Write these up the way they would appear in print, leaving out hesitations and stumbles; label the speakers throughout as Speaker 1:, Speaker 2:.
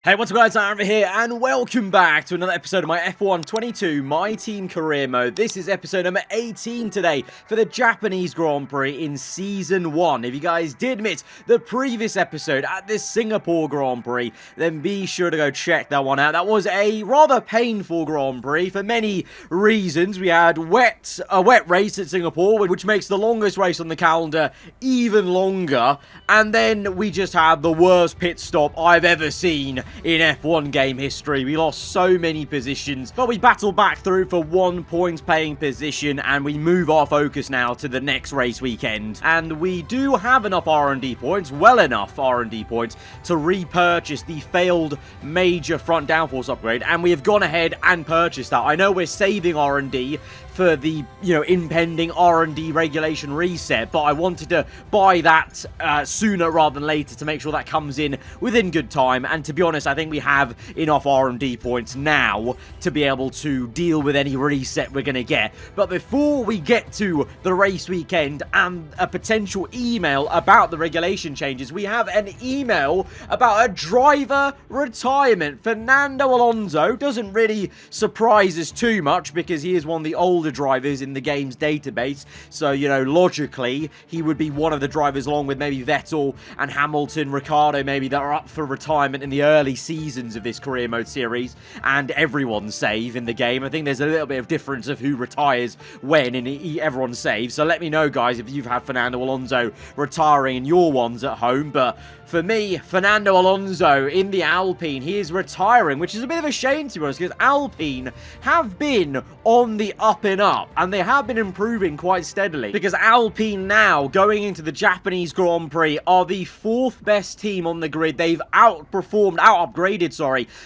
Speaker 1: Hey, what's up guys, aarava here, and welcome back to another episode of my F1 22 My Team Career Mode. This is episode number 18 today for the Japanese Grand Prix in Season 1. If you guys did miss the previous episode at this Singapore Grand Prix, then be sure to go check that one out. That was a rather painful Grand Prix for many reasons. We had a wet race at Singapore, which makes the longest race on the calendar even longer, and then we just had the worst pit stop I've ever seen in F1 game history. We lost so many positions, but we battled back through for 1 point paying position, and we move our focus now to the next race weekend. And we do have enough R&D points, well enough R&D points, to repurchase the failed major front downforce upgrade, and we have gone ahead and purchased that. I know we're saving R&D for the, impending R&D regulation reset, but I wanted to buy that sooner rather than later to make sure that comes in within good time. And to be honest, I think we have enough R&D points now to be able to deal with any reset we're going to get. But before we get to the race weekend and a potential email about the regulation changes, we have an email about a driver retirement. Fernando Alonso doesn't really surprise us too much because he is one of the older drivers in the game's database, so logically he would be one of the drivers along with maybe Vettel and Hamilton, Ricciardo maybe, that are up for retirement in the early seasons of this career mode series, and everyone's save in the game. I think there's a little bit of difference of who retires when in everyone's save, so let me know guys if you've had Fernando Alonso retiring in your ones at home. But for me, Fernando Alonso in the Alpine, he is retiring, which is a bit of a shame to be honest, because Alpine have been on the up and up, and they have been improving quite steadily, because Alpine now, going into the Japanese Grand Prix, are the 4th best team on the grid. They've out-upgraded,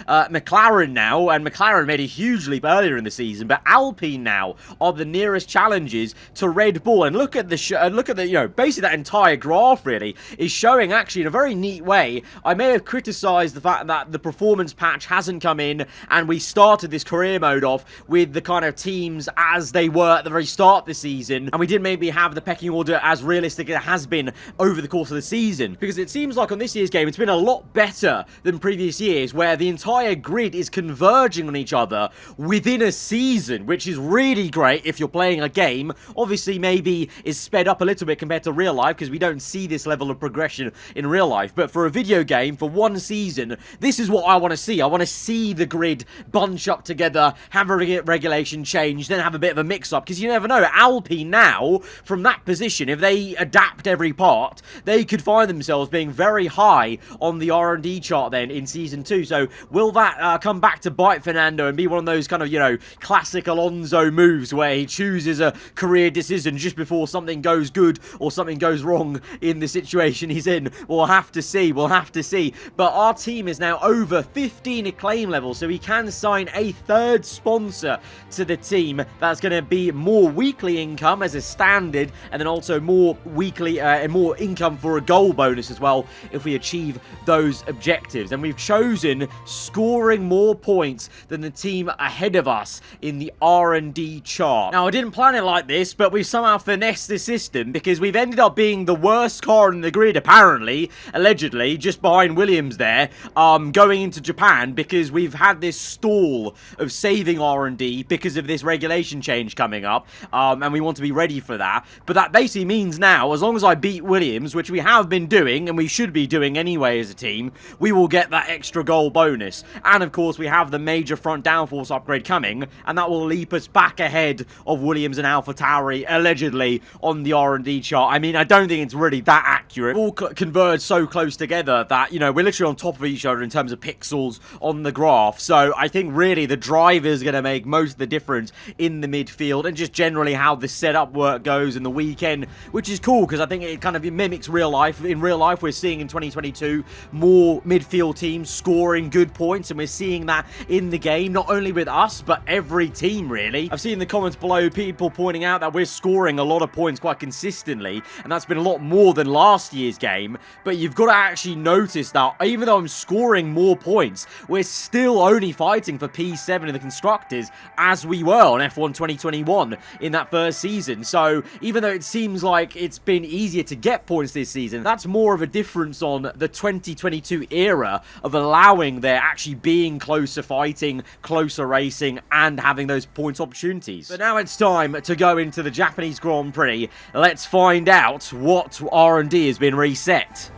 Speaker 1: McLaren now, and McLaren made a huge leap earlier in the season, but Alpine now are the nearest challenges to Red Bull. And look at the basically that entire graph really is showing actually in a very neat way. I may have criticized the fact that the performance patch hasn't come in, and we started this career mode off with the kind of teams as they were at the very start of the season, and we didn't maybe have the pecking order as realistic as it has been over the course of the season, because it seems like on this year's game it's been a lot better than previous years, where the entire grid is converging on each other within a season, which is really great if you're playing a game. Obviously maybe is sped up a little bit compared to real life, because we don't see this level of progression in real life, but for a video game, for one season, this is what I want to see. I want to see the grid bunch up together, have a regulation change, then have a bit of a mix-up, because you never know. Alpine now, from that position, if they adapt every part, they could find themselves being very high on the R&D chart then in Season 2. So will that come back to bite Fernando and be one of those kind of, classic Alonso moves where he chooses a career decision just before something goes good or something goes wrong in the situation he's in? We'll have to see. We'll have to see. But our team is now over 15 acclaim levels, so we can sign a 3rd sponsor to the team. That's going to be more weekly income as a standard, and then also more weekly and more income for a goal bonus as well if we achieve those objectives. And we've chosen scoring more points than the team ahead of us in the R&D chart. Now, I didn't plan it like this, but we've somehow finessed the system, because we've ended up being the worst car in the grid, apparently, allegedly, just behind Williams there, going into Japan, because we've had this stall of saving R&D because of this regulation change coming up, and we want to be ready for that. But that basically means now, as long as I beat Williams, which we have been doing, and we should be doing anyway as a team, we will get that extra goal bonus. And of course, we have the major front downforce upgrade coming, and that will leap us back ahead of Williams and AlphaTauri, allegedly, on the R&D chart. I mean, I don't think it's really that accurate. All converge so close together that, we're literally on top of each other in terms of pixels on the graph. So I think really the driver's going to make most of the difference in the midfield, and just generally how the setup work goes in the weekend, which is cool because I think it kind of mimics real life. In real life, we're seeing in 2022 more midfield teams scoring good points, and we're seeing that in the game, not only with us, but every team really. I've seen in the comments below people pointing out that we're scoring a lot of points quite consistently, and that's been a lot more than last year's game. But you've got to actually notice that even though I'm scoring more points, we're still only fighting for P7 in the Constructors as we were on F1 2021 in that first season. So even though it seems like it's been easier to get points this season, that's more of a difference on the 2022 era of allowing there actually being closer fighting, closer racing, and having those points opportunities. But now it's time to go into the Japanese Grand Prix. Let's find out what R&D has been reset.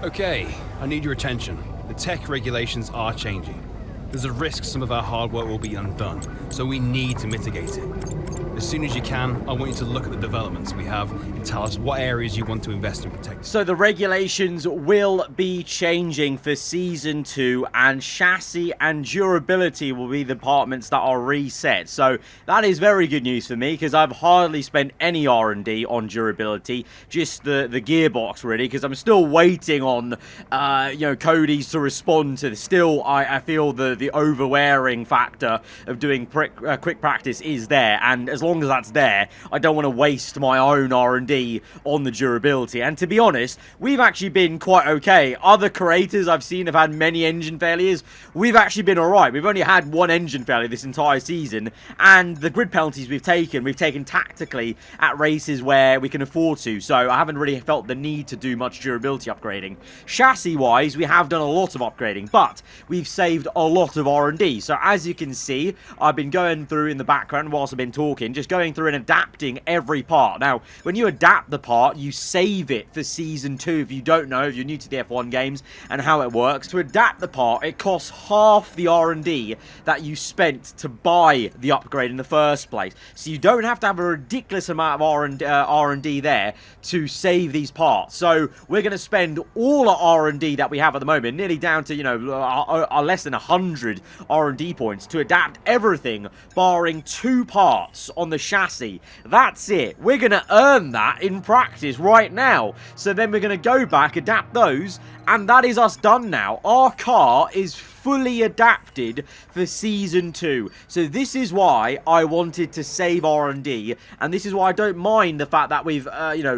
Speaker 2: Okay, I need your attention. The tech regulations are changing. There's a risk some of our hard work will be undone, so we need to mitigate it. As soon as you can, I want you to look at the developments we have and tell us what areas you want to invest in protecting.
Speaker 1: So the regulations will be changing for Season 2, and chassis and durability will be the departments that are reset. So that is very good news for me, because I've hardly spent any R&D on durability, just the gearbox really, because I'm still waiting on, Cody's to respond to this. Still, I feel the overwearing factor of doing quick practice is there, and as long as that's there, I don't want to waste my own R&D on the durability. And to be honest, we've actually been quite okay. Other creators I've seen have had many engine failures. We've actually been alright. We've only had one engine failure this entire season, and the grid penalties we've taken tactically at races where we can afford to, so I haven't really felt the need to do much durability upgrading. Chassis-wise, we have done a lot of upgrading, but we've saved a lot of R&D. So as you can see, I've been going through in the background whilst I've been talking, just going through and adapting every part. Now, when you adapt the part, you save it for Season 2. If you don't know, if you're new to the F1 games and how it works, to adapt the part, it costs half the R&D that you spent to buy the upgrade in the first place. So you don't have to have a ridiculous amount of R&D there to save these parts. So we're going to spend all our R&D that we have at the moment, nearly down to, less than 100 R&D points to adapt everything, barring 2 parts on the chassis. That's it. We're going to earn that in practice right now. So then we're going to go back, adapt those, and that is us done now. Our car is fully adapted for Season 2. So this is why I wanted to save R&D, and this is why I don't mind the fact that we've,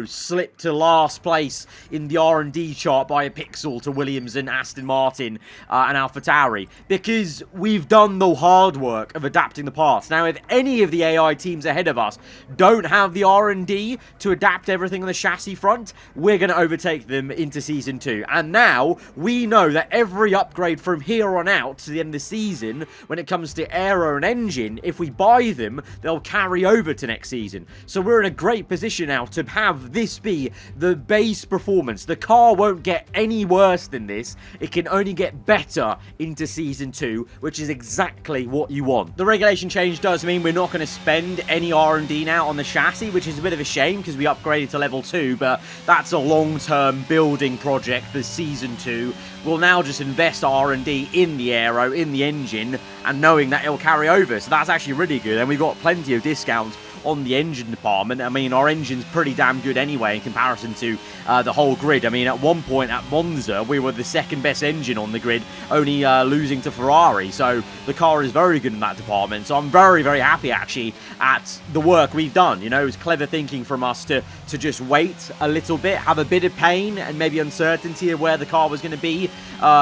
Speaker 1: slipped to last place in the R&D chart by a pixel to Williams and Aston Martin and AlphaTauri, because we've done the hard work of adapting the parts. Now, if any of the AI teams ahead of us don't have the R&D to adapt everything on the chassis front, we're going to overtake them into Season 2. And now we know that every upgrade from here on out to the end of the season, when it comes to aero and engine, if we buy them, they'll carry over to next season. So we're in a great position now to have this be the base performance. The car won't get any worse than this. It can only get better into Season 2, which is exactly what you want. The regulation change does mean we're not going to spend any R&D now on the chassis, which is a bit of a shame because we upgraded to level 2, but that's a long-term building project for Season 2. We'll now just invest R&D in the aero, in the engine, and knowing that it'll carry over. So that's actually really good, and we've got plenty of discounts on the engine department. I mean, our engine's pretty damn good anyway in comparison to the whole grid. I mean, at one point at Monza, we were the second best engine on the grid, only losing to Ferrari. So the car is very good in that department. So I'm very, very happy actually at the work we've done. It was clever thinking from us to just wait a little bit, have a bit of pain and maybe uncertainty of where the car was going to be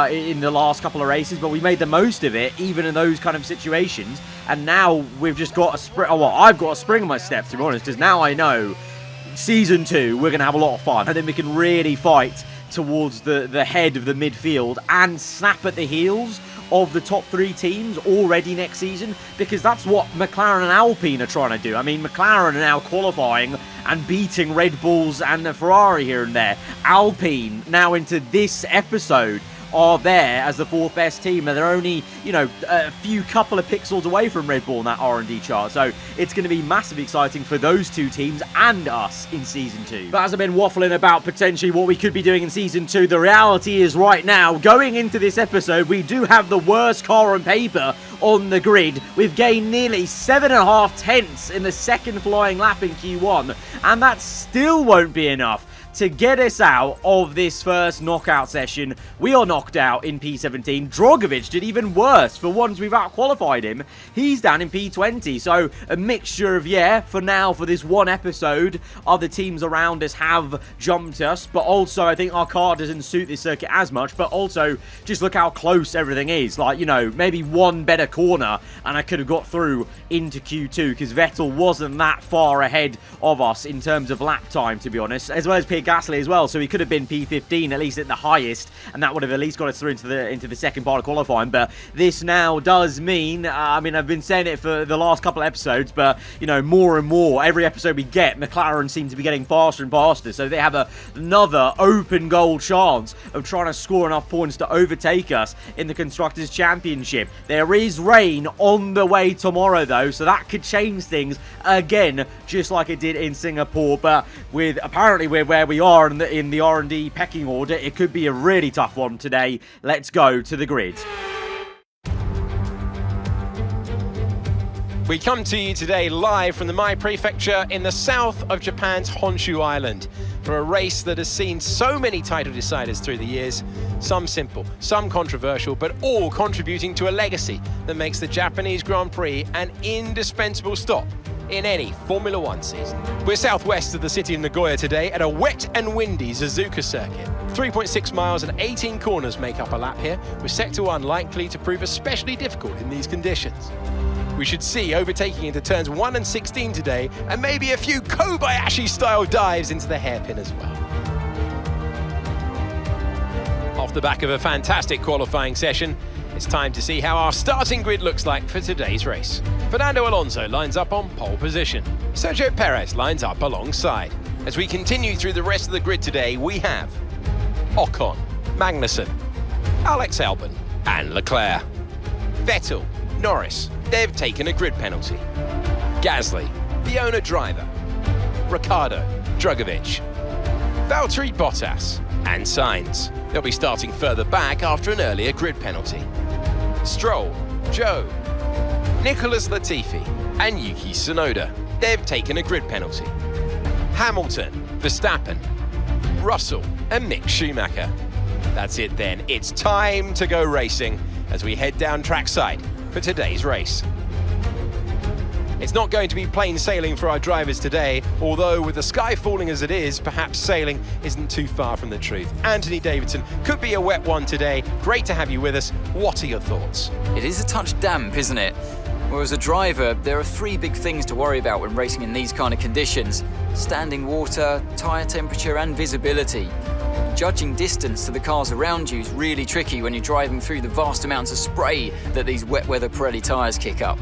Speaker 1: in the last couple of races, but we made the most of it even in those kind of situations. And now we've just got a spring. I've got a spring in my step, to be honest, because now I know Season 2 we're going to have a lot of fun, and then we can really fight towards the head of the midfield and snap at the heels of the top 3 teams already next season, because that's what McLaren and Alpine are trying to do. I mean, McLaren are now qualifying and beating Red Bulls and Ferrari here and there. Alpine now into this episode are there as the 4th best team, and they're only, a couple of pixels away from Red Bull in that R&D chart. So it's going to be massively exciting for those 2 teams and us in Season 2. But as I've been waffling about potentially what we could be doing in Season 2, the reality is right now, going into this episode, we do have the worst car on paper on the grid. We've gained nearly 7.5 tenths in the second flying lap in Q1, and that still won't be enough to get us out of this first knockout session. We are knocked out in P17. Drogovic did even worse. For once we've out-qualified him, he's down in P20. So a mixture of, yeah, for now, for this one episode, other teams around us have jumped us. But also, I think our car doesn't suit this circuit as much. But also, just look how close everything is. Like, you know, maybe one better corner and I could have got through into Q2 because Vettel wasn't that far ahead of us in terms of lap time, to be honest, as well as Pierre Gasly as well. So he could have been P15 at least at the highest, and that would have at least got us through into the second part of qualifying. But this now does mean, I mean, I've been saying it for the last couple of episodes, but you know, more and more every episode we get, McLaren seem to be getting faster and faster. So they have another open goal chance of trying to score enough points to overtake us in the Constructors' Championship. There is rain on the way tomorrow, though, so that could change things again, just like it did in Singapore. But with apparently where we are in the R&D pecking order, it could be a really tough one today. Let's go to the grid.
Speaker 3: We come to you today live from the Mai Prefecture in the south of Japan's Honshu Island for a race that has seen so many title deciders through the years, some simple, some controversial, but all contributing to a legacy that makes the Japanese Grand Prix an indispensable stop in any Formula One season. We're southwest of the city of Nagoya today at a wet and windy Suzuka circuit. 3.6 miles and 18 corners make up a lap here, with Sector 1 likely to prove especially difficult in these conditions. We should see overtaking into turns 1 and 16 today, and maybe a few Kobayashi-style dives into the hairpin as well. Off the back of a fantastic qualifying session, it's time to see how our starting grid looks like for today's race. Fernando Alonso lines up on pole position. Sergio Perez lines up alongside. As we continue through the rest of the grid today, we have Ocon, Magnussen, Alex Albon and Leclerc. Vettel, Norris, they've taken a grid penalty. Gasly, the owner-driver. Ricciardo, Drogovic, Valtteri Bottas and Sainz. They'll be starting further back after an earlier grid penalty. Stroll, Joe, Nicholas Latifi and Yuki Tsunoda. They've taken a grid penalty. Hamilton, Verstappen, Russell and Mick Schumacher. That's it then. It's time to go racing as we head down trackside for today's race. It's not going to be plain sailing for our drivers today, although with the sky falling as it is, perhaps sailing isn't too far from the truth. Anthony Davidson, could be a wet one today. Great to have you with us. What are your thoughts?
Speaker 4: It is a touch damp, isn't it? Well, as a driver, there are three big things to worry about when racing in these kind of conditions: standing water, tyre temperature and visibility. Judging distance to the cars around you is really tricky when you're driving through the vast amounts of spray that these wet weather Pirelli tyres kick up.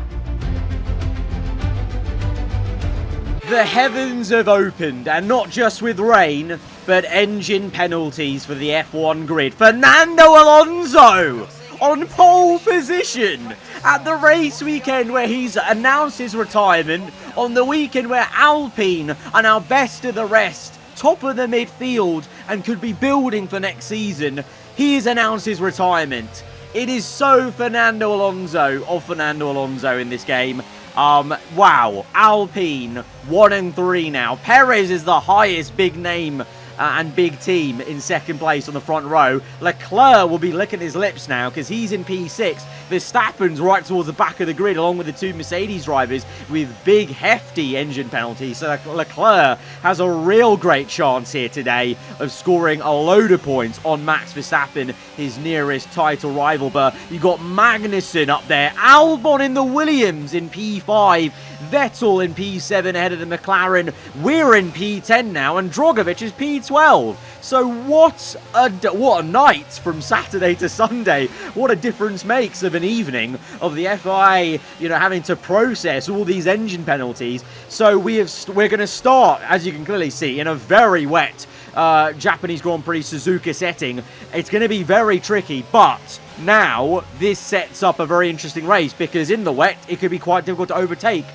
Speaker 1: The heavens have opened, and not just with rain, but engine penalties for the F1 grid. Fernando Alonso on pole position at the race weekend where he's announced his retirement, on the weekend where Alpine are now best of the rest, top of the midfield, and could be building for next season. He has announced his retirement. It is so Fernando Alonso of Fernando Alonso in this game. Wow, Alpine 1 and 3 now. Perez is the highest big name and big team in second place on the front row. Leclerc will be licking his lips now because he's in P6. Verstappen's right towards the back of the grid along with the two Mercedes drivers with big hefty engine penalties. So Leclerc has a real great chance here today of scoring a load of points on Max Verstappen, his nearest title rival. But you got Magnussen up there, Albon in the Williams in P5, Vettel in P7 ahead of the McLaren. We're in P10 now, and Drogovic is P12. So what a night from Saturday to Sunday. What a difference makes of an evening of the FIA, you know, having to process all these engine penalties. So we're going to start, as you can clearly see, in a very wet Japanese Grand Prix Suzuka setting. It's going to be very tricky, but now this sets up a very interesting race because in the wet it could be quite difficult to overtake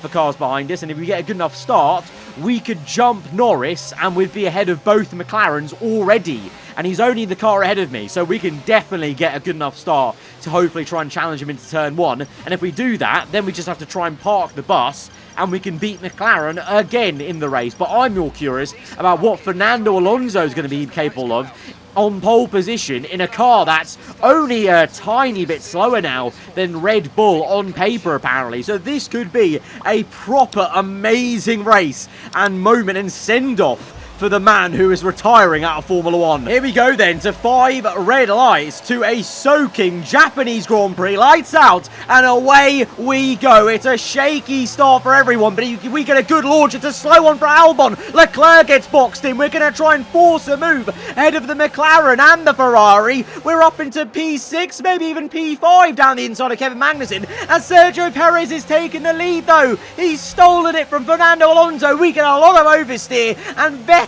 Speaker 1: for cars behind us, and if we get a good enough start we could jump Norris and we'd be ahead of both McLarens already, and he's only the car ahead of me, so we can definitely get a good enough start to hopefully try and challenge him into turn 1. And if we do that, then we just have to try and park the bus and we can beat McLaren again in the race. But I'm more curious about what Fernando Alonso is going to be capable of on pole position in a car that's only a tiny bit slower now than Red Bull on paper, apparently. So this could be a proper amazing race and moment and send-off for the man who is retiring out of Formula 1. Here we go then to 5 red lights to a soaking Japanese Grand Prix. Lights out and away we go. It's a shaky start for everyone, but we get a good launch. It's a slow one for Albon. Leclerc gets boxed in. We're going to try and force a move ahead of the McLaren and the Ferrari. We're up into P6, maybe even P5 down the inside of Kevin Magnussen. And Sergio Perez is taking the lead though. He's stolen it from Fernando Alonso. We get a lot of oversteer, and Vettel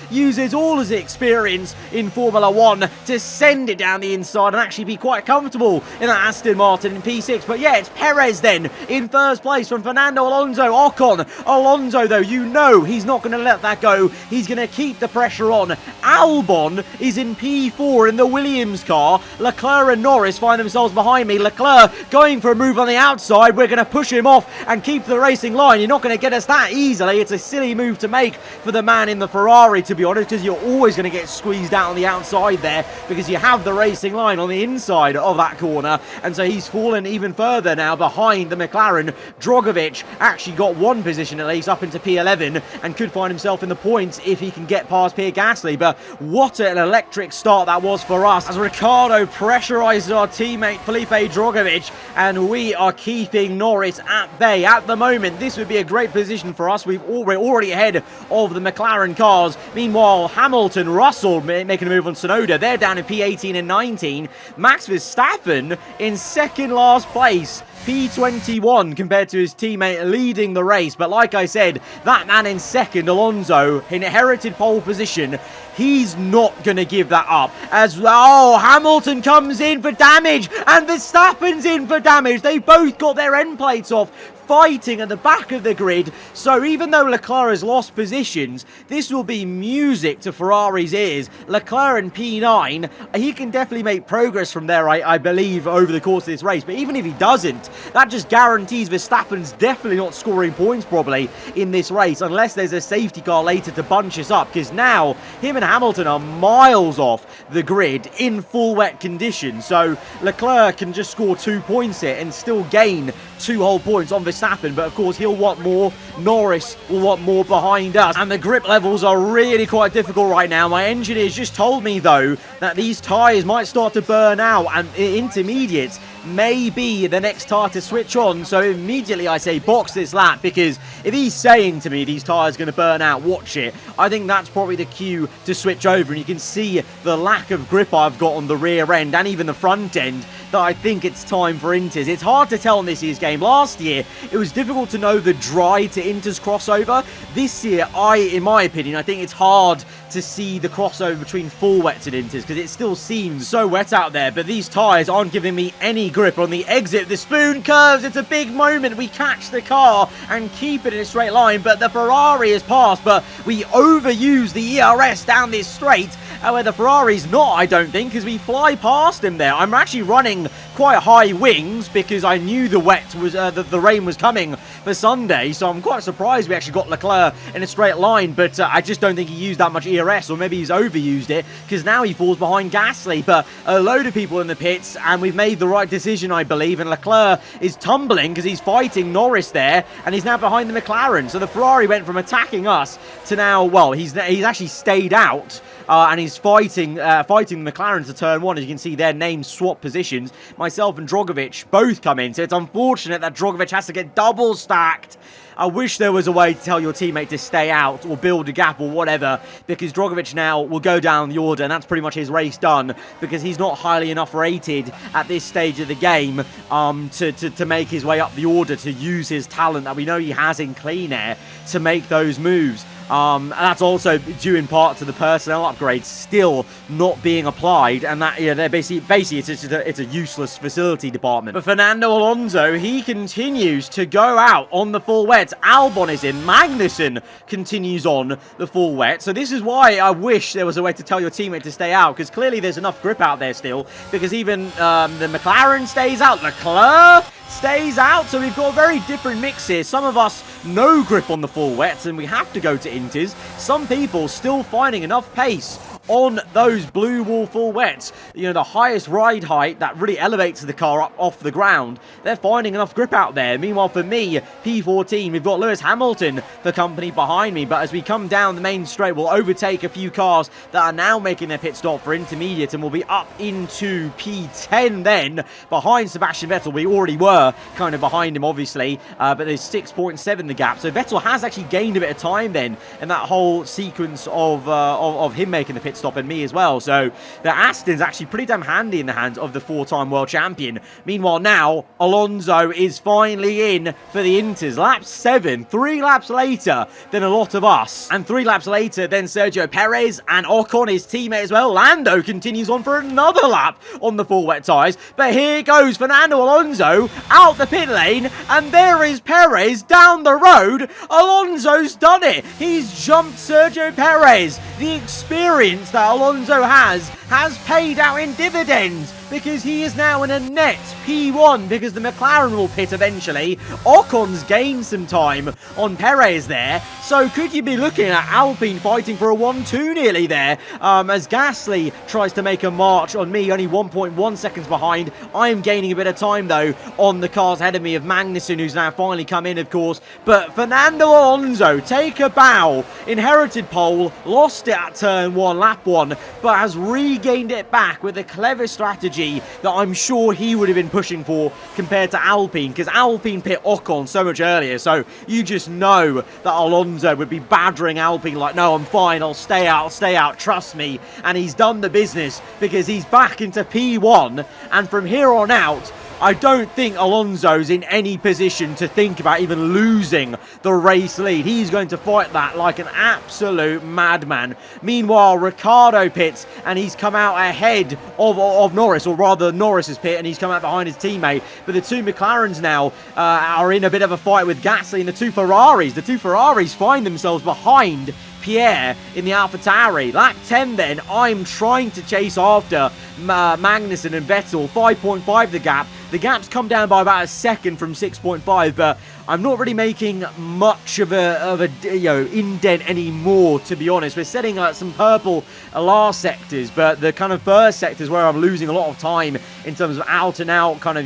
Speaker 1: uses all his experience in Formula 1 to send it down the inside and actually be quite comfortable in that Aston Martin in P6. But yeah, it's Perez then in first place from Fernando Alonso. Ocon. Alonso, though, you know he's not going to let that go. He's going to keep the pressure on. Albon is in P4 in the Williams car. Leclerc and Norris find themselves behind me. Leclerc going for a move on the outside. We're going to push him off and keep the racing line. You're not going to get us that easily. It's a silly move to make for the man in the Ferrari, to be honest, because you're always going to get squeezed out on the outside there because you have the racing line on the inside of that corner. And so he's fallen even further now behind the McLaren. Drogovic actually got one position at least up into P11 and could find himself in the points if he can get past Pierre Gasly. But what an electric start that was for us as Ricciardo pressurizes our teammate Felipe Drogovic, and we are keeping Norris at bay. At the moment, this would be a great position for us. We're already ahead of the McLaren cars. Meanwhile, Hamilton, Russell making a move on Tsunoda. They're down in P18 and 19. Max Verstappen in second last place, P21 compared to his teammate leading the race. But like I said, that man in second, Alonso, inherited pole position. He's not going to give that up. As well, Hamilton comes in for damage and Verstappen's in for damage. They both got their end plates off, fighting at the back of the grid. So even though Leclerc has lost positions, this will be music to Ferrari's ears. Leclerc in P9, he can definitely make progress from there, I believe, over the course of this race. But even if he doesn't, that just guarantees Verstappen's definitely not scoring points probably in this race, unless there's a safety car later to bunch us up, because now him and Hamilton are miles off the grid in full wet conditions. So Leclerc can just score 2 points here and still gain 2 whole points on Verstappen, but of course he'll want more. Norris will want more behind us, and the grip levels are really quite difficult right now. My engineers just told me though that these tyres might start to burn out, and intermediates may be the next tyre to switch on. So immediately I say box this lap, because if he's saying to me these tyres are going to burn out, watch it, I think that's probably the cue to switch over. And you can see the lack of grip I've got on the rear end and even the front end, that I think it's time for Inters. It's hard to tell in this year's game. Last year, it was difficult to know the dry to Inters crossover. This year, in my opinion, I think it's hard to see the crossover between full wets and Inters, because it still seems so wet out there. But these tyres aren't giving me any grip on the exit. The spoon curves. It's a big moment. We catch the car and keep it in a straight line, but the Ferrari has passed, but we overuse the ERS down this straight, where the Ferrari's not, I don't think, because we fly past him there. I'm actually running quite high wings because I knew the wet was the rain was coming for Sunday, so I'm quite surprised we actually got Leclerc in a straight line. But I just don't think he used that much ERS, or maybe he's overused it, because now he falls behind Gasly. But a load of people in the pits, and we've made the right decision, I believe. And Leclerc is tumbling because he's fighting Norris there, and he's now behind the McLaren. So the Ferrari went from attacking us to now, well, he's actually stayed out. And he's fighting the McLaren to turn one. As you can see, their names swap positions. Myself and Drogovic both come in, so it's unfortunate that Drogovic has to get double stacked. I wish there was a way to tell your teammate to stay out or build a gap or whatever, because Drogovic now will go down the order, and that's pretty much his race done, because he's not highly enough rated at this stage of the game to make his way up the order, to use his talent that we know he has in clean air to make those moves. And that's also due in part to the personnel upgrades still not being applied, and that, they're basically it's a useless facility department. But Fernando Alonso, he continues to go out on the full wet. Albon is in. Magnussen continues on the full wet. So this is why I wish there was a way to tell your teammate to stay out, because clearly there's enough grip out there still, because even the McLaren stays out. Leclerc stays out. So we've got a very different mix here. Some of us no grip on the full wets and we have to go to inters. Some people still finding enough pace on those blue wall full wets, you know, the highest ride height that really elevates the car up off the ground. They're finding enough grip out there. Meanwhile, for me, P14, we've got Lewis Hamilton, the company behind me. But as we come down the main straight, we'll overtake a few cars that are now making their pit stop for intermediate, and we'll be up into P10 then, behind Sebastian Vettel. We already were kind of behind him, obviously, but there's 6.7 the gap. So Vettel has actually gained a bit of time then in that whole sequence of him making the pit stop and me as well. So the Aston's actually pretty damn handy in the hands of the 4-time world champion. Meanwhile, now Alonso is finally in for the inters. Lap 7, 3 laps later than a lot of us, and 3 laps later than Sergio Perez and Ocon, his teammate as well. Lando continues on for another lap on the full wet tyres, but here goes Fernando Alonso out the pit lane, and there is Perez down the road. Alonso's done it. He's jumped Sergio Perez. The experience that Alonso has paid out in dividends, because he is now in a net P1 because the McLaren will pit eventually. Ocon's gained some time on Perez there, so could you be looking at Alpine fighting for a 1-2 nearly there, as Gasly tries to make a march on me, only 1.1 seconds behind. I am gaining a bit of time though on the cars ahead of me of Magnussen, who's now finally come in, of course. But Fernando Alonso, take a bow, inherited pole, lost it at turn 1, lap 1, but has regained it back with a clever strategy that I'm sure he would have been pushing for compared to Alpine, because Alpine pit Ocon so much earlier, so you just know that Alonso would be badgering Alpine like, no, I'm fine, I'll stay out, trust me. And he's done the business because he's back into P1, and from here on out, I don't think Alonso's in any position to think about even losing the race lead. He's going to fight that like an absolute madman. Meanwhile, Ricciardo pits, and he's come out ahead of Norris, or rather Norris's pit, and he's come out behind his teammate. But the two McLarens now are in a bit of a fight with Gasly and the two Ferraris. The two Ferraris find themselves behind Pierre in the AlphaTauri. Lap 10 then, I'm trying to chase after Magnussen and Vettel. 5.5 the gap. The gap's come down by about a second from 6.5, but I'm not really making much of a indent anymore, to be honest. We're setting some purple last sectors, but the kind of first sectors where I'm losing a lot of time in terms of out and out kind of,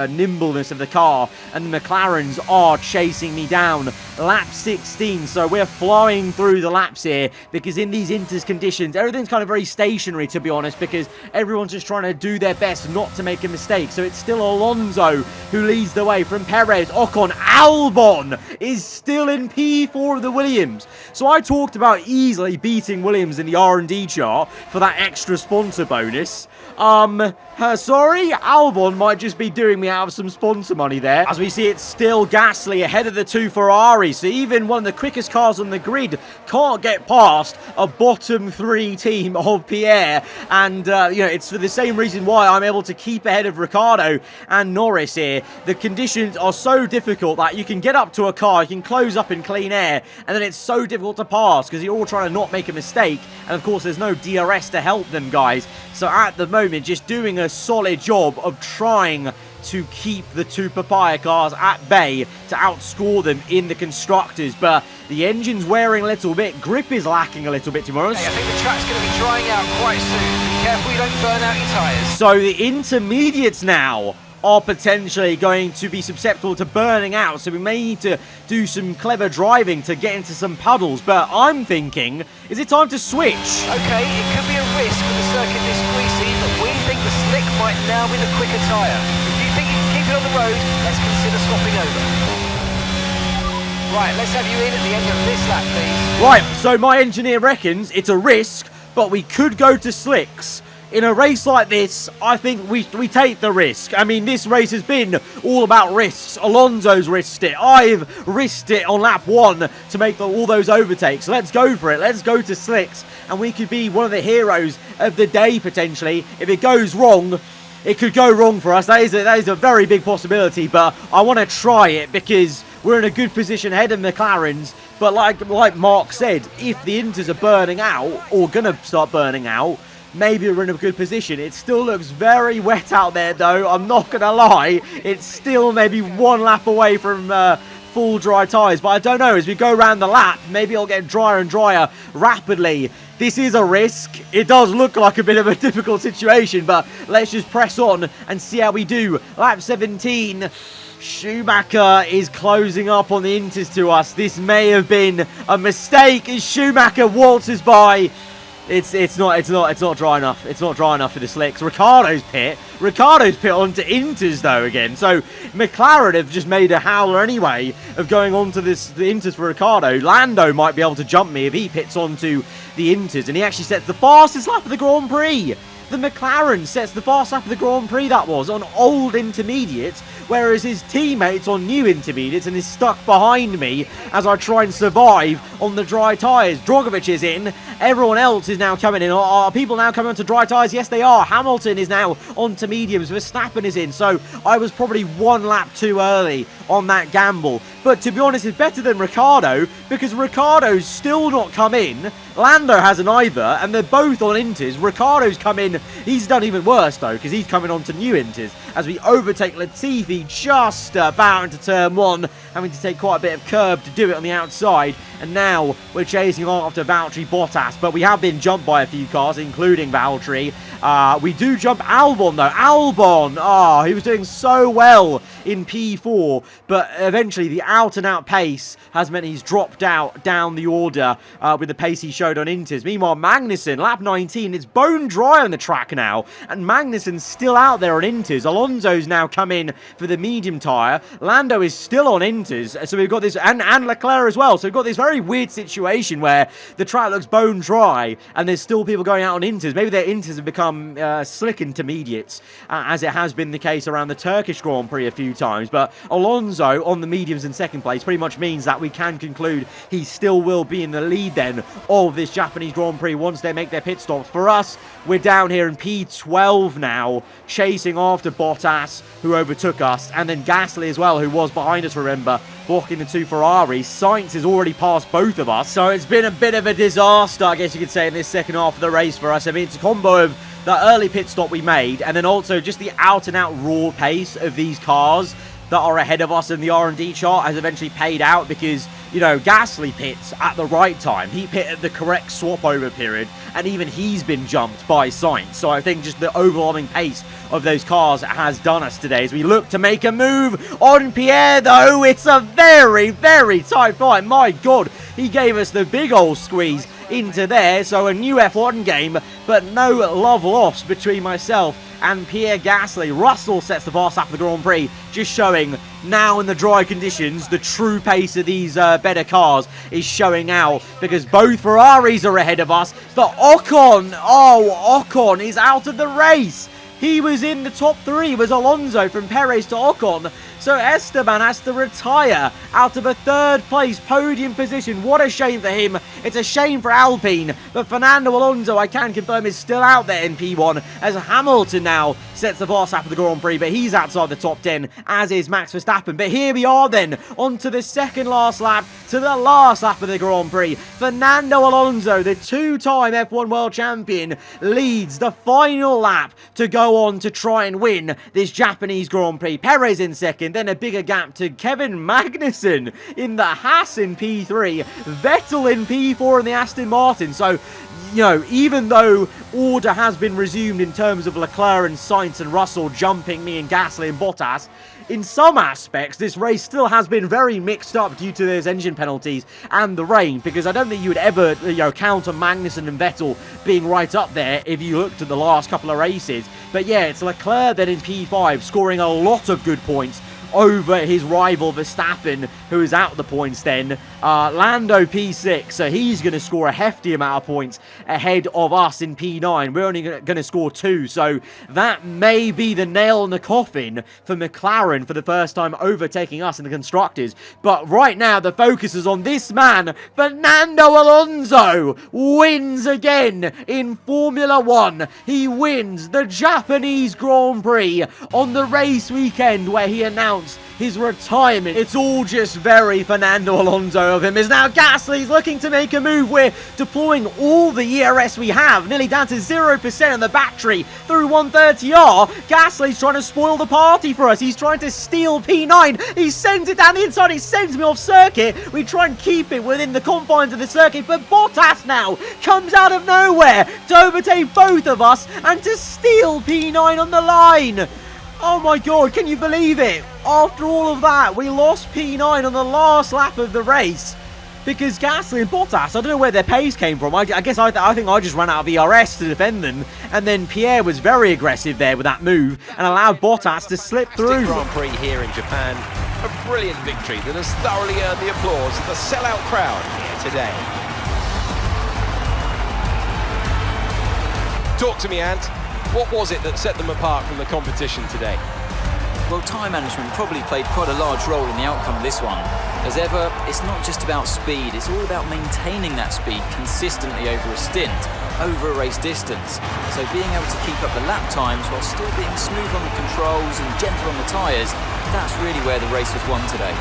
Speaker 1: nimbleness of the car, and the McLarens are chasing me down. Lap 16, so we're flying through the laps here, because in these inters conditions, everything's kind of very stationary, to be honest, because everyone's just trying to do their best not to make a mistake. So it's still Alonso who leads the way from Perez, Ocon. Albon is still in P4 of the Williams. So I talked about easily beating Williams in the R&D chart for that extra sponsor bonus. Sorry, Albon might just be doing me out of some sponsor money there. As we see, it's still Gasly ahead of the two Ferraris. So even one of the quickest cars on the grid can't get past a bottom 3 team of Pierre. And, it's for the same reason why I'm able to keep ahead of Ricciardo and Norris here. The conditions are so difficult that you can get up to a car, you can close up in clean air, and then it's so difficult to pass because you're all trying to not make a mistake. And, of course, there's no DRS to help them, guys. So at the moment, just doing a solid job of trying to keep the two papaya cars at bay to outscore them in the constructors. But the engine's wearing a little bit, grip is lacking a little bit, to be honest.
Speaker 5: I think the track's going to be drying out quite soon. Be careful you don't burn out your tyres.
Speaker 1: So the intermediates now are potentially going to be susceptible to burning out, so we may need to do some clever driving to get into some puddles. But I'm thinking, is it time to switch?
Speaker 5: Okay, it could be a risk with the circuit this squeezy, but we think the slick might now be the quicker tyre. If you think you can keep it on the road, let's consider swapping over. Right, let's have you in at the end of this lap, please.
Speaker 1: Right, so my engineer reckons it's a risk, but we could go to slicks. In a race like this, I think we take the risk. I mean, this race has been all about risks. Alonso's risked it. I've risked it on lap 1 to make all those overtakes. Let's go for it. Let's go to slicks, and we could be one of the heroes of the day, potentially. If it goes wrong, it could go wrong for us. That is a very big possibility, but I want to try it because we're in a good position ahead of McLaren's. But like Mark said, if the inters are burning out, or going to start burning out, maybe we're in a good position. It still looks very wet out there, though. I'm not going to lie. It's still maybe one lap away from full dry tyres. But I don't know. As we go around the lap, maybe it'll get drier and drier rapidly. This is a risk. It does look like a bit of a difficult situation, but let's just press on and see how we do. Lap 17. Schumacher is closing up on the Inters to us. This may have been a mistake as Schumacher waltzes by. It's not dry enough. It's not dry enough for the slicks. Ricardo's pit onto Inters though again. So McLaren have just made a howler anyway of going onto the Inters for Ricardo. Lando might be able to jump me if he pits onto the Inters, and he actually sets the fastest lap of the Grand Prix. The McLaren sets the fast lap of the Grand Prix, that was, on old intermediates, whereas his teammates on new intermediates and is stuck behind me as I try and survive on the dry tyres. Drogovic is in. Everyone else is now coming in. Are people now coming onto dry tyres? Yes, they are. Hamilton is now onto mediums. Verstappen is in. So I was probably one lap too early on that gamble. But to be honest, it's better than Ricardo, because Ricardo's still not come in. Lando hasn't either, and they're both on Inters. Ricardo's come in. He's done even worse, though, because he's coming on to new Inters as we overtake Latifi just about into turn 1, having to take quite a bit of curb to do it on the outside. And now we're chasing after Valtteri Bottas, but we have been jumped by a few cars, including Valtteri. We do jump Albon, though. Albon, he was doing so well in P4, but eventually the out-and-out pace has meant he's dropped out down the order with the pace he showed on Inters. Meanwhile, Magnussen, lap 19, it's bone dry on the track now, and Magnussen's still out there on Inters. Alonso's now come in for the medium tyre. Lando is still on Inters, so we've got this, and Leclerc as well, so we've got this very weird situation where the track looks bone dry, and there's still people going out on Inters. Maybe their Inters have become slick intermediates, as it has been the case around the Turkish Grand Prix a few times. But Alonso on the mediums in second place pretty much means that we can conclude he still will be in the lead then of this Japanese Grand Prix once they make their pit stops. For us, we're down here in P12 now, chasing after Bottas, who overtook us, and then Gasly as well, who was behind us, remember, blocking the two Ferraris. Sainz has already passed both of us, so it's been a bit of a disaster, I guess you could say, in this second half of the race for us. I mean, it's a combo of the early pit stop we made, and then also just the out-and-out raw pace of these cars that are ahead of us in the R&D chart has eventually paid out, because, you know, Gasly pits at the right time. He pit at the correct swap-over period, and even he's been jumped by Sainz. So I think just the overwhelming pace of those cars has done us today. As we look to make a move on Pierre, though, it's a very, very tight fight. My God, he gave us the big old squeeze into there. So a new F1 game, but no love lost between myself and Pierre Gasly. Russell sets the fast lap of the Grand Prix, just showing now in the dry conditions the true pace of these better cars is showing out, because both Ferraris are ahead of us. But Ocon is out of the race. He was in the top 3. It was Alonso from Perez to Ocon. So Esteban has to retire out of a third place podium position. What a shame for him. It's a shame for Alpine. But Fernando Alonso, I can confirm, is still out there in P1, as Hamilton now sets the fast lap of the Grand Prix, but he's outside the top 10, as is Max Verstappen. But here we are then, on to the second last lap, to the last lap of the Grand Prix. Fernando Alonso, the two-time F1 World Champion, leads the final lap to go on to try and win this Japanese Grand Prix. Perez in second, then a bigger gap to Kevin Magnussen in the Haas in P3, Vettel in P4 in the Aston Martin. So, you know, even though order has been resumed in terms of Leclerc and Sainz and Russell jumping me and Gasly and Bottas, in some aspects, this race still has been very mixed up due to those engine penalties and the rain, because I don't think you would ever, count on Magnussen and Vettel being right up there if you looked at the last couple of races. But yeah, it's Leclerc then in P5, scoring a lot of good points over his rival Verstappen, who is out the points then. Lando P6, so he's going to score a hefty amount of points ahead of us in P9. We're only going to score 2, so that may be the nail in the coffin for McLaren for the first time overtaking us in the Constructors. But right now, the focus is on this man. Fernando Alonso wins again in Formula 1. He wins the Japanese Grand Prix on the race weekend, where he announced his retirement. It's all just very Fernando Alonso of him. Is now Gasly's looking to make a move. We're deploying all the ERS we have, nearly down to 0% on the battery through 130R. Gasly's trying to spoil the party for us. He's trying to steal P9. He sends it down the inside. He sends me off circuit. We try and keep it within the confines of the circuit, but Bottas now comes out of nowhere to overtake both of us and to steal P9 on the line. Oh my god, can you believe it? After all of that, we lost P9 on the last lap of the race because Gasly and Bottas, I don't know where their pace came from. I guess I think I just ran out of ERS to defend them, and then Pierre was very aggressive there with that move and allowed Bottas to slip through.
Speaker 3: Grand Prix here in Japan, a brilliant victory that has thoroughly earned the applause of the sellout crowd here today. Talk to me, Ant. What was it that set them apart from the competition today?
Speaker 4: Well, time management probably played quite a large role in the outcome of this one. As ever, it's not just about speed, it's all about maintaining that speed consistently over a stint, over a race distance. So being able to keep up the lap times while still being smooth on the controls and gentle on the tyres, that's really where the race was won today.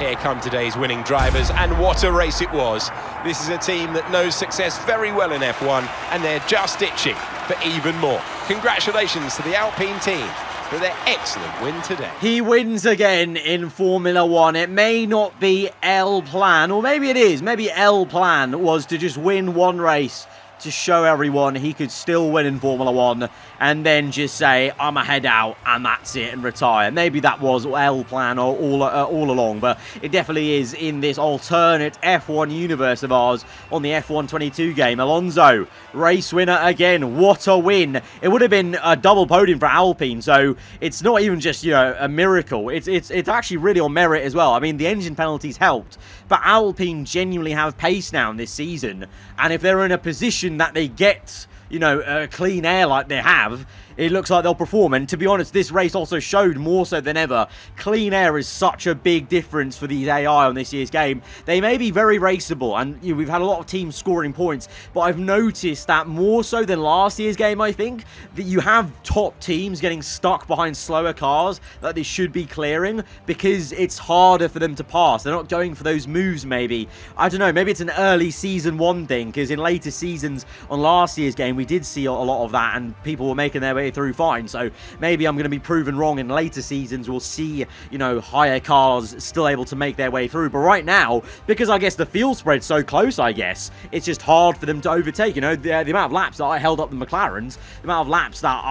Speaker 3: Here come today's winning drivers, and what a race it was. This is a team that knows success very well in F1, and they're just itching for even more. Congratulations to the Alpine team for their excellent win today.
Speaker 1: He wins again in Formula 1. It may not be L plan, or maybe it is. Maybe L plan was to just win one race to show everyone he could still win in Formula 1 and then just say, I'm a head out and that's it and retire. Maybe that was L plan all along, but it definitely is in this alternate F1 universe of ours on the F1 22 game. Alonso, race winner again. What a win. It would have been a double podium for Alpine, so it's not even just, you know, a miracle. It's actually really on merit as well. I mean, the engine penalties helped, but Alpine genuinely have pace now in this season, and if they're in a position that they get, you know, clean air like they have, it looks like they'll perform. And to be honest, this race also showed more so than ever, clean air is such a big difference for these AI on this year's game. They may be very raceable, and you know, we've had a lot of teams scoring points, but I've noticed that more so than last year's game, I think, that you have top teams getting stuck behind slower cars that they should be clearing because it's harder for them to pass. They're not going for those moves, maybe. I don't know, maybe it's an early season one thing, because in later seasons on last year's game, we did see a lot of that, and people were making their way through fine. So maybe I'm going to be proven wrong in later seasons. We'll see, you know, higher cars still able to make their way through. But right now, because I guess the field spread's so close, I guess, it's just hard for them to overtake. You know, the amount of laps that I held up the McLarens, the amount of laps that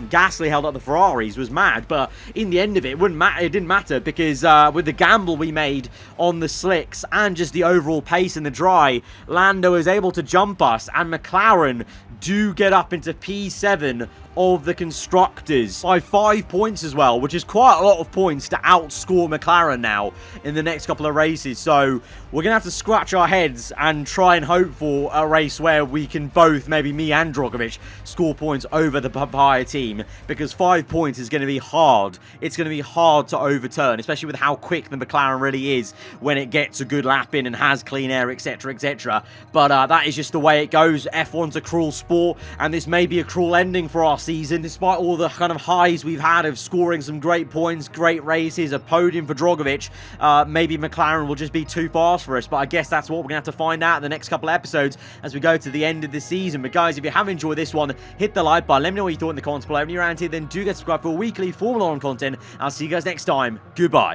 Speaker 1: Gasly held up the Ferraris was mad. But in the end of it, it didn't matter because with the gamble we made on the slicks and just the overall pace in the dry, Lando is able to jump us, and McLaren do get up into P7 of the constructors by 5 points as well, which is quite a lot of points to outscore McLaren now in the next couple of races. So we're gonna have to scratch our heads and try and hope for a race where we can both, maybe me and Drogovic, score points over the Papaya team, because 5 points is going to be hard. It's going to be hard to overturn, especially with how quick the McLaren really is when it gets a good lap in and has clean air, etc, etc. But that is just the way it goes. F1's a cruel sport, and this may be a cruel ending for our season, despite all the kind of highs we've had of scoring some great points, great races, a podium for Drogovic. Maybe McLaren will just be too fast for us, but I guess that's what we're going to have to find out in the next couple of episodes as we go to the end of the season. But guys, if you have enjoyed this one, hit the like button, let me know what you thought in the comments below. If you're around here, then do get subscribed for weekly Formula 1 content. I'll see you guys next time. Goodbye.